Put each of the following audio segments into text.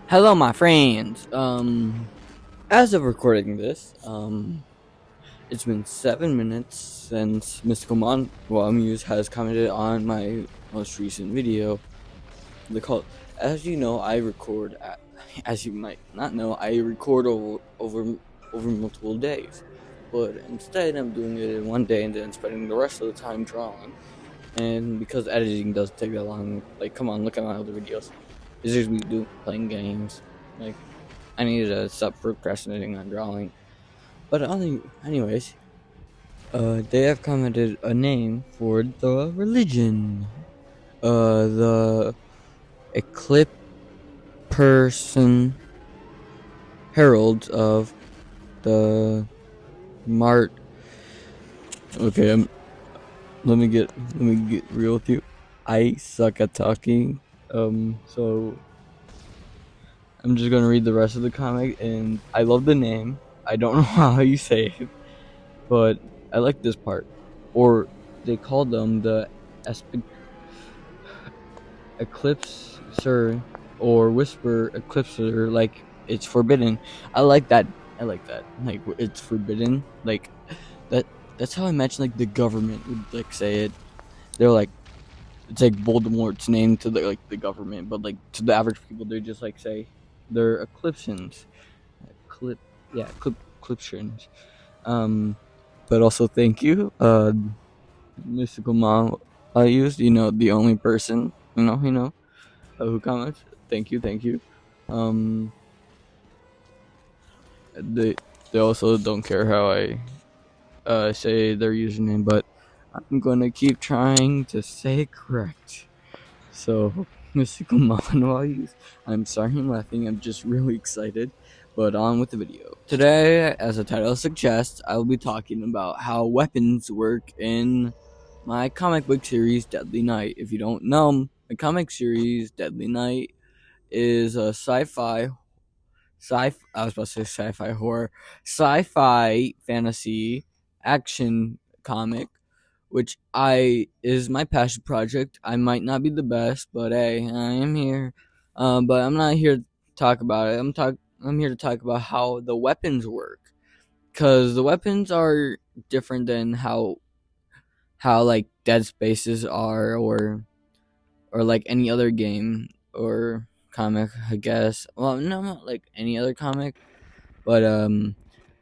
Hello, my friends. As of recording this, it's been 7 minutes since Mystical Muse has commented on my most recent video. The call, as you know, as you might not know, I record over multiple days, but instead I'm doing it in one day and then spending the rest of the time drawing. And because editing doesn't take that long, like, come on, look at my other videos. It's just me playing games, like. I need to stop procrastinating on drawing. But anyways, they have commented a name for the religion. The Eclipse person heralds of the Mart. Okay, let me get real with you. I suck at talking. So I'm just gonna read the rest of the comic, and I love the name. I don't know how you say it, but I like this part. Or they call them the Eclipser or Whisper Eclipser, like it's forbidden. I like that. I like that. Like it's forbidden. Like that. That's how I imagine like the government would like say it. They're like it's like Voldemort's name to the government, but like to the average people, they just like say they're Eclipsians. Clip, yeah, Eclipsians. Um, but also thank you, Mystical Mom. I used, the only person, who comments. Thank you. Um, they they also don't care how I say their username, but I'm gonna keep trying to say it correct. So, Mystical Monologues. I'm sorry I'm laughing. I'm just really excited. But on with the video. Today, as the title suggests, I will be talking about how weapons work in my comic book series Deadly Night. If you don't know, my comic series Deadly Night is a I was about to say sci-fi horror, sci-fi fantasy action comic, which I is my passion project. I might not be the best, but hey, I am here. But I'm not here to talk about it. I'm here to talk about how the weapons work, because the weapons are different than how like Dead Spaces are, or like any other game or comic, I guess. Well, no, not like any other comic, but I'm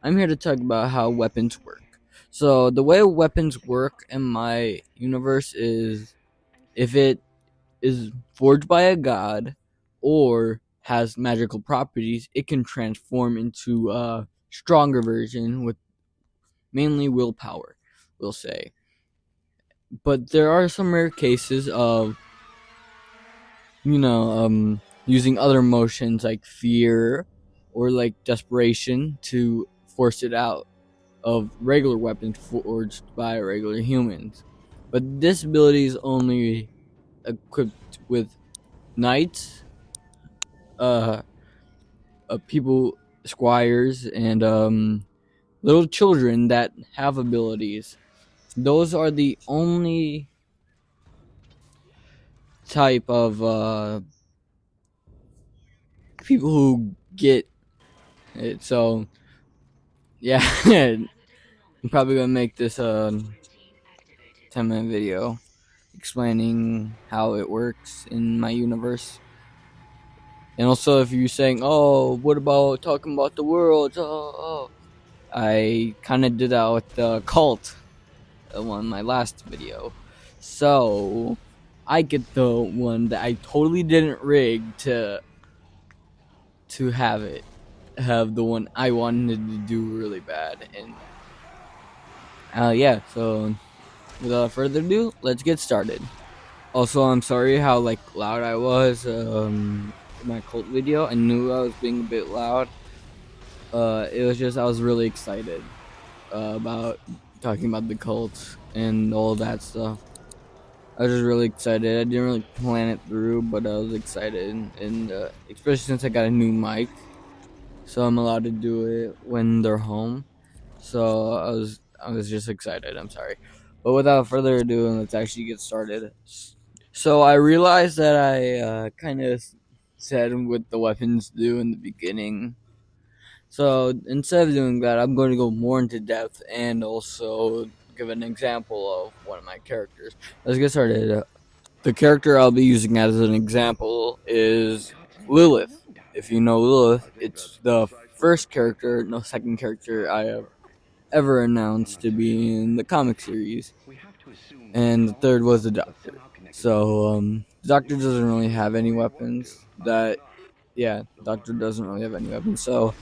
here to talk about how weapons work. So the way weapons work in my universe is if it is forged by a god or has magical properties, it can transform into a stronger version with mainly willpower, we'll say. But there are some rare cases of using other emotions like fear or like desperation to force it out of regular weapons forged by regular humans. But this ability is only equipped with knights, uh, people, squires, and little children that have abilities. Those are the only type of people who get it. So yeah, I'm probably gonna make this a 10-minute video explaining how it works in my universe. And also, if you're saying, "Oh, what about talking about the world?" Oh. I kind of did that with the cult on my last video. So I get the one that I totally didn't rig to have the one I wanted to do really bad. And yeah, so without further ado, let's get started. Also, I'm sorry how like loud I was in my cult video. I knew I was being a bit loud. It was just I was really excited about talking about the cult and all that stuff. I was just really excited. I didn't really plan it through, but I was excited, and especially since I got a new mic, so I'm allowed to do it when they're home. So I was just excited. I'm sorry, but without further ado, let's actually get started. So I realized that I kind of said what the weapons do in the beginning. So instead of doing that, I'm going to go more into depth and also give an example of one of my characters. Let's get started. The character I'll be using as an example is Lilith. If you know Lilith, it's the first character, no second character I have ever announced to be in the comic series, and the third was the Doctor. So the Doctor doesn't really have any weapons. Doctor doesn't really have any weapons. So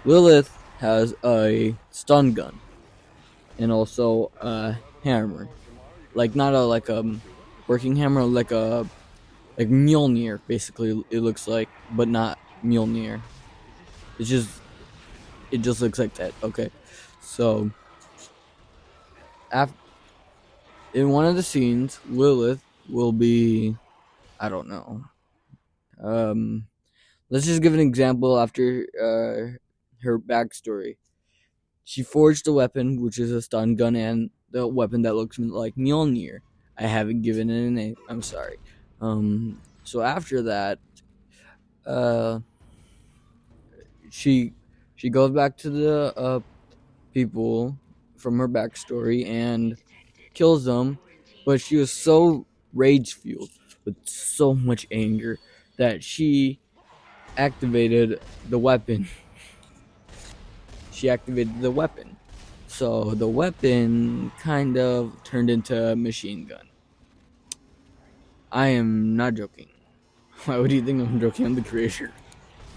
Lilith has a stun gun and also a hammer, like not a working hammer, like Mjolnir. Basically, it looks like, but not Mjolnir. It's just it just looks like that. Okay, so after in one of the scenes, Lilith will be, I don't know. Let's just give an example after her backstory. She forged a weapon, which is a stun gun, and the weapon that looks like Mjolnir. I haven't given it a name. I'm sorry. So after that, uh, she goes back to the people from her backstory and kills them, but she was so rage fueled with so much anger that she activated the weapon. She activated the weapon. So the weapon kind of turned into a machine gun. I am not joking. Why would you think I'm joking? I'm the creator.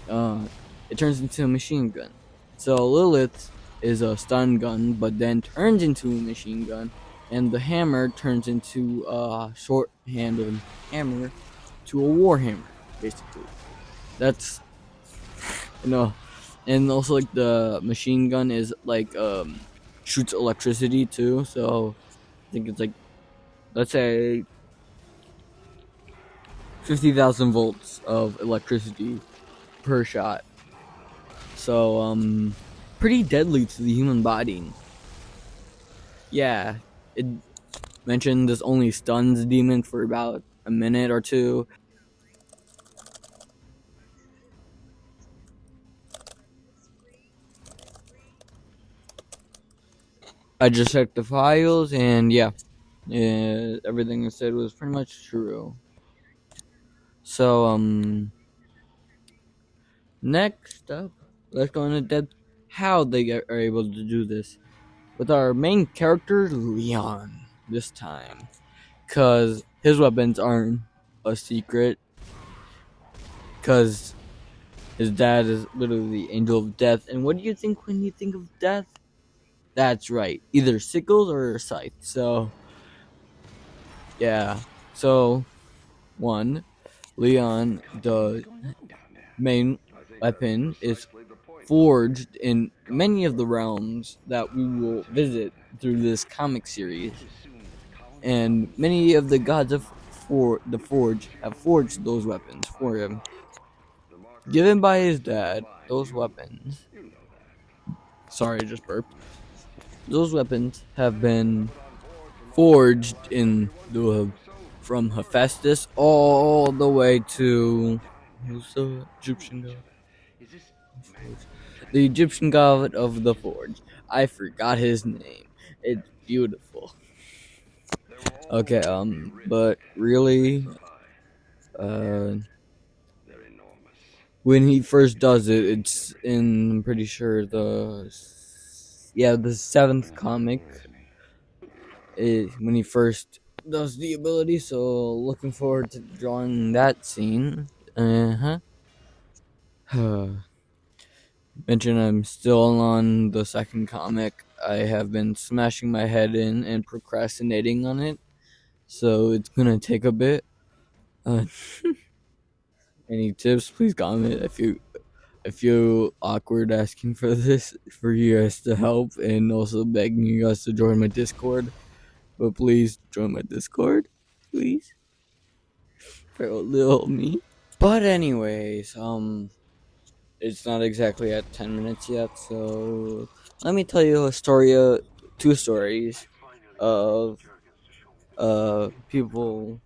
It turns into a machine gun. So Lilith is a stun gun, but then turns into a machine gun, and the hammer turns into a short-handed hammer to a warhammer, basically. That's and also like the machine gun is like shoots electricity too. So I think it's like, let's say 50,000 volts of electricity per shot. So pretty deadly to the human body. Yeah, it mentioned this only stuns demons for about a minute or two. I just checked the files, and yeah, everything I said was pretty much true. So next up, let's go into depth how they are able to do this with our main character Leon this time, because his weapons aren't a secret. Because his dad is literally the angel of death, and what do you think when you think of death? That's right, either sickles or a scythe. So yeah, so one, Leon, the main weapon, is forged in many of the realms that we will visit through this comic series, and many of the gods of the Forge have forged those weapons for him. Given by his dad, those weapons. Sorry, I just burped. Those weapons have been forged in the from Hephaestus all the way to who's the Egyptian god? The Egyptian god of the forge. I forgot his name. It's beautiful. Okay, but really, uh, when he first does it, it's in, I'm pretty sure the seventh comic. When he first does the ability, so looking forward to drawing that scene. Mention I'm still on the second comic. I have been smashing my head in and procrastinating on it, so it's gonna take a bit. Any tips? Please comment. I feel awkward asking for this for you guys to help, and also begging you guys to join my Discord. But please join my Discord, please, for little me. But anyways, it's not exactly at 10 minutes yet, so let me tell you two stories of people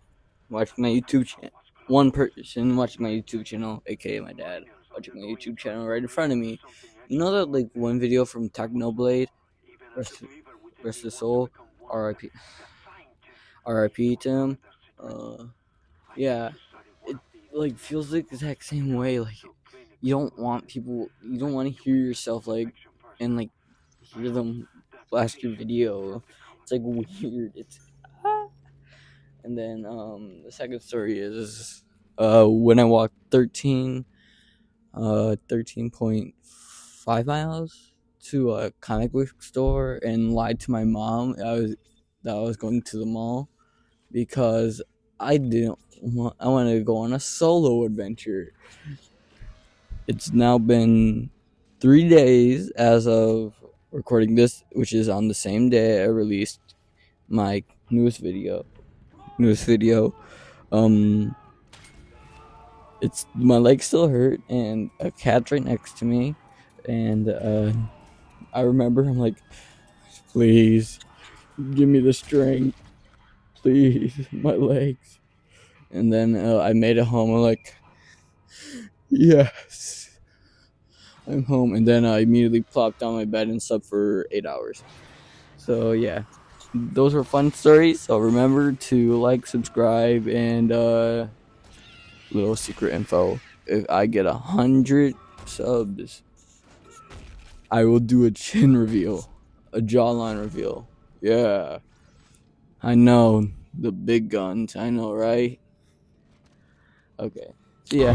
watching my YouTube channel. one person watching my YouTube channel, aka my dad, watching my YouTube channel right in front of me. You know that like one video from Technoblade, Rest of the Soul, R.I.P. R.I.P. to him. Uh, yeah, it like feels like the exact same way. Like you don't want people, you don't want to hear yourself like and like hear them blast your video. It's like weird. It's and then the second story is when I walked 13.5 miles to a comic book store and lied to my mom that I was going to the mall because I wanted to go on a solo adventure. It's now been 3 days as of recording this, which is on the same day I released my newest video. Um, it's my legs still hurt, and a cat's right next to me, and I remember I'm like, please give me the strength, please, my legs. And then I made it home. I'm like, yes, I'm home. And then I immediately plopped on my bed and slept for 8 hours. So yeah, those were fun stories. So remember to like, subscribe, and little secret info. If I get 100 subs, I will do a chin reveal, a jawline reveal. Yeah, I know, the big guns. I know, right? Okay. See ya.